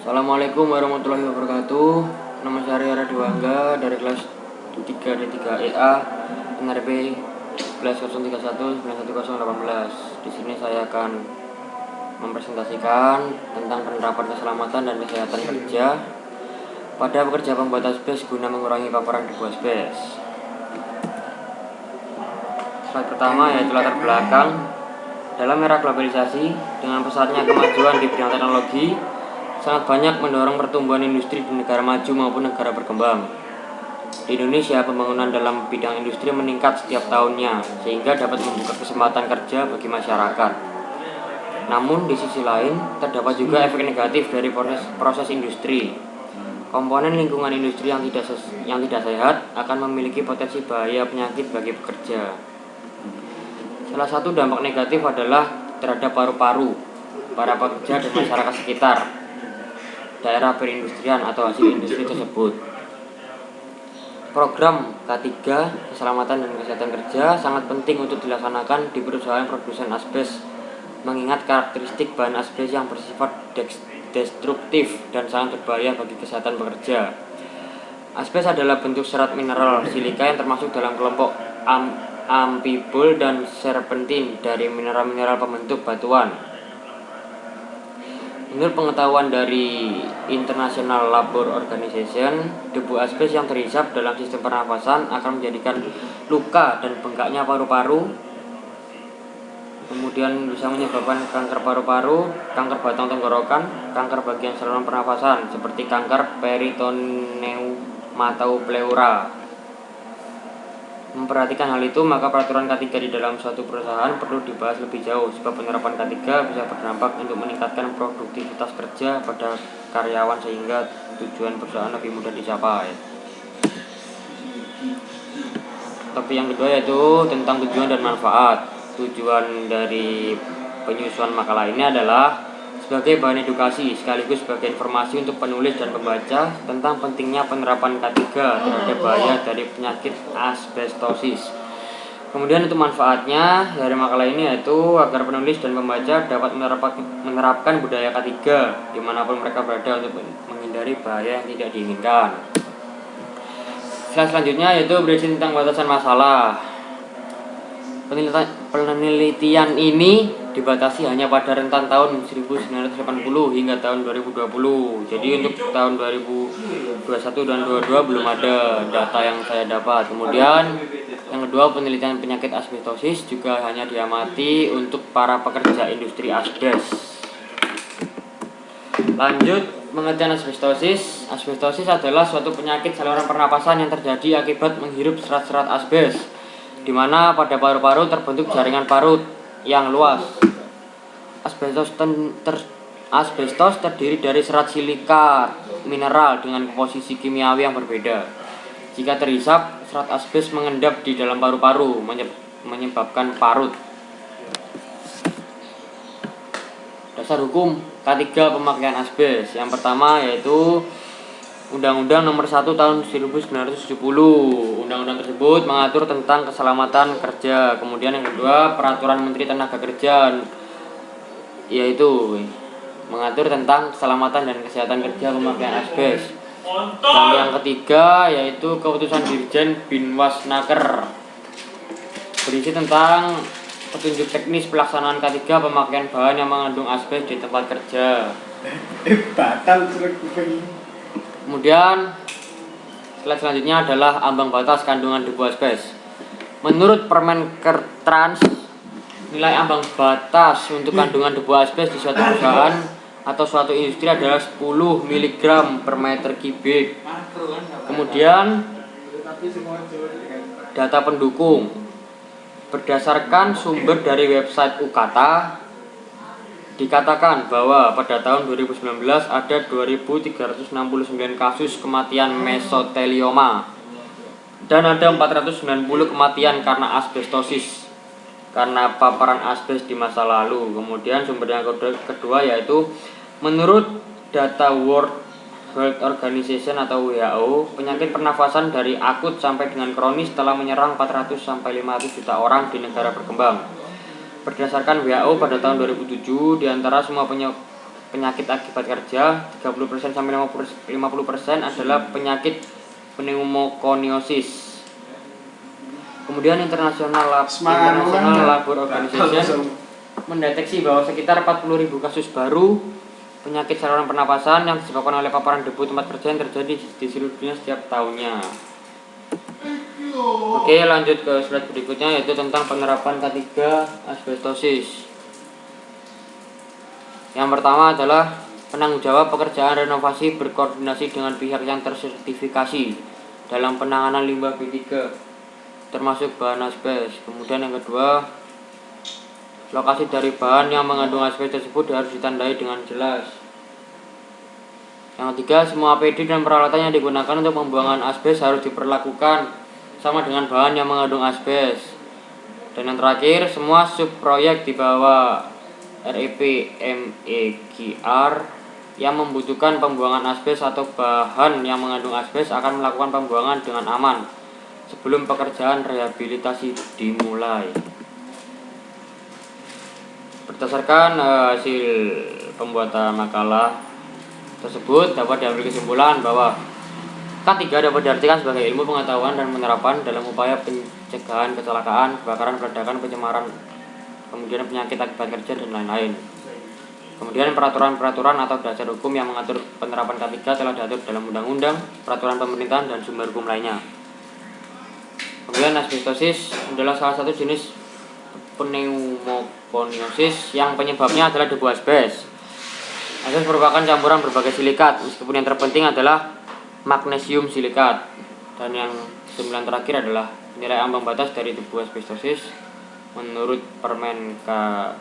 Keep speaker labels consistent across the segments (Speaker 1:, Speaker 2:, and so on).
Speaker 1: Assalamualaikum warahmatullahi wabarakatuh. Nama saya Arya Diwangga dari kelas 3D3EA NRP kelas 0319118. Di sini saya akan mempresentasikan tentang penerapan keselamatan dan kesehatan kerja pada pekerja pembuat asbes guna mengurangi paparan debu asbes. Slide pertama yaitu latar belakang. Dalam era globalisasi, dengan pesatnya kemajuan di bidang teknologi, sangat banyak mendorong pertumbuhan industri di negara maju maupun negara berkembang. Di Indonesia, pembangunan dalam bidang industri meningkat setiap tahunnya, sehingga dapat membuka kesempatan kerja bagi masyarakat. Namun, di sisi lain, terdapat juga efek negatif dari proses industri. Komponen lingkungan industri yang tidak sehat akan memiliki potensi bahaya penyakit bagi pekerja. Salah satu dampak negatif adalah terhadap paru-paru, para pekerja dan masyarakat sekitar daerah perindustrian atau hasil industri tersebut. Program K3 Keselamatan dan Kesehatan Kerja sangat penting untuk dilaksanakan di perusahaan produsen asbes, mengingat karakteristik bahan asbes yang bersifat destruktif dan sangat berbahaya bagi kesehatan pekerja. Asbes adalah bentuk serat mineral silika yang termasuk dalam kelompok amphibol dan serpentin dari mineral-mineral pembentuk batuan. Menurut pengetahuan dari International Labour Organization, debu asbes yang terhisap dalam sistem pernafasan akan menjadikan luka dan bengkaknya paru-paru, kemudian bisa menyebabkan kanker paru-paru, kanker batang tenggorokan, kanker bagian saluran pernafasan seperti kanker peritoneumatopleural. Memperhatikan hal itu, maka peraturan K3 di dalam suatu perusahaan perlu dibahas lebih jauh, sebab penerapan K3 bisa berdampak untuk meningkatkan produktivitas kerja pada karyawan sehingga tujuan perusahaan lebih mudah dicapai. Topik yang kedua yaitu tentang tujuan dan manfaat. Tujuan dari penyusunan makalah ini adalah sebagai bahan edukasi sekaligus sebagai informasi untuk penulis dan pembaca tentang pentingnya penerapan K3 terhadap bahaya dari penyakit asbestosis. Kemudian untuk manfaatnya dari makalah ini yaitu agar penulis dan pembaca dapat menerapkan budaya K3 dimanapun mereka berada untuk menghindari bahaya yang tidak diinginkan. Selanjutnya yaitu berisi tentang batasan masalah. Penelitian ini dibatasi hanya pada rentan tahun 1980 hingga tahun 2020. Jadi untuk tahun 2021 dan 2022 belum ada data yang saya dapat. Kemudian yang kedua, penelitian penyakit asbestosis juga hanya diamati untuk para pekerja industri asbes. Lanjut, pengertian asbestosis. Asbestosis adalah suatu penyakit saluran pernapasan yang terjadi akibat menghirup serat-serat asbes, di mana pada paru-paru terbentuk jaringan parut yang luas. Asbestos terdiri dari serat silika mineral dengan komposisi kimiawi yang berbeda. Jika terhisap, serat asbes mengendap di dalam paru-paru, menyebabkan parut. Dasar hukum K3 pemakaian asbes. Yang pertama yaitu Undang-Undang Nomor 1 Tahun 1970. Undang-undang tersebut mengatur tentang keselamatan kerja. Kemudian yang kedua, Peraturan Menteri Tenaga Kerja, yaitu mengatur tentang keselamatan dan kesehatan kerja pemakaian asbes. Dan yang ketiga yaitu Keputusan Dirjen Binwasnaker, berisi tentang petunjuk teknis pelaksanaan K3 pemakaian bahan yang mengandung asbes di tempat kerja. Kemudian slide selanjutnya adalah ambang batas kandungan debu asbes. Menurut Permenkertrans, nilai ambang batas untuk kandungan debu asbes di suatu perusahaan atau suatu industri adalah 10 mg per meter kubik. Kemudian data pendukung berdasarkan sumber dari website UKATA, dikatakan bahwa pada tahun 2019 ada 2.369 kasus kematian mesotelioma dan ada 490 kematian karena asbestosis karena paparan asbes di masa lalu. Kemudian sumber yang kedua yaitu menurut data World Health Organization atau WHO, penyakit pernafasan dari akut sampai dengan kronis telah menyerang 400 sampai 500 juta orang di negara berkembang. Berdasarkan WHO pada tahun 2007, di antara semua penyakit akibat kerja, 30% sampai 50% adalah penyakit pneumokoniosis. Kemudian International Labour Organization mendeteksi bahwa sekitar 40.000 kasus baru penyakit saluran pernapasan yang disebabkan oleh paparan debu tempat kerja yang terjadi di seluruh dunia setiap tahunnya. Oke, lanjut ke slide berikutnya, yaitu tentang penerapan K3 asbestosis. Yang pertama adalah penanggung jawab pekerjaan renovasi berkoordinasi dengan pihak yang tersertifikasi dalam penanganan limbah B3 termasuk bahan asbes. Kemudian yang kedua, lokasi dari bahan yang mengandung asbes tersebut harus ditandai dengan jelas. Yang ketiga, semua APD dan peralatan yang digunakan untuk pembuangan asbes harus diperlakukan sama dengan bahan yang mengandung asbes. Dan yang terakhir, semua subproyek di bawah REP MEGR yang membutuhkan pembuangan asbes atau bahan yang mengandung asbes akan melakukan pembuangan dengan aman sebelum pekerjaan rehabilitasi dimulai. Berdasarkan hasil pembuatan makalah tersebut, dapat diambil kesimpulan bahwa K3 dapat diartikan sebagai ilmu pengetahuan dan penerapan dalam upaya pencegahan kecelakaan, kebakaran, peledakan, pencemaran, kemudian penyakit akibat kerja, dan lain-lain. Kemudian peraturan-peraturan atau dasar hukum yang mengatur penerapan K3 telah diatur dalam undang-undang, peraturan pemerintahan, dan sumber hukum lainnya. Kemudian asbestosis adalah salah satu jenis pneumokoniosis yang penyebabnya adalah debu asbes. Asbes merupakan campuran berbagai silikat, meskipun yang terpenting adalah magnesium silikat. Dan yang 9 terakhir adalah nilai ambang batas dari debu asbestosis menurut Permenaker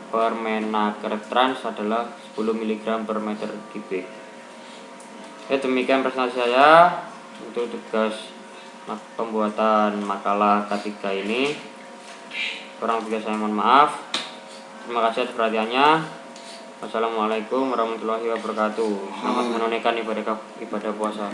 Speaker 1: Trans adalah 10 mg per meter kubik. Ya, demikian presentasi saya untuk tugas pembuatan makalah K3 ini. Kurang lebih saya mohon maaf. Terima kasih atas perhatiannya. Wassalamualaikum warahmatullahi wabarakatuh. Selamat menunaikan ibadah puasa.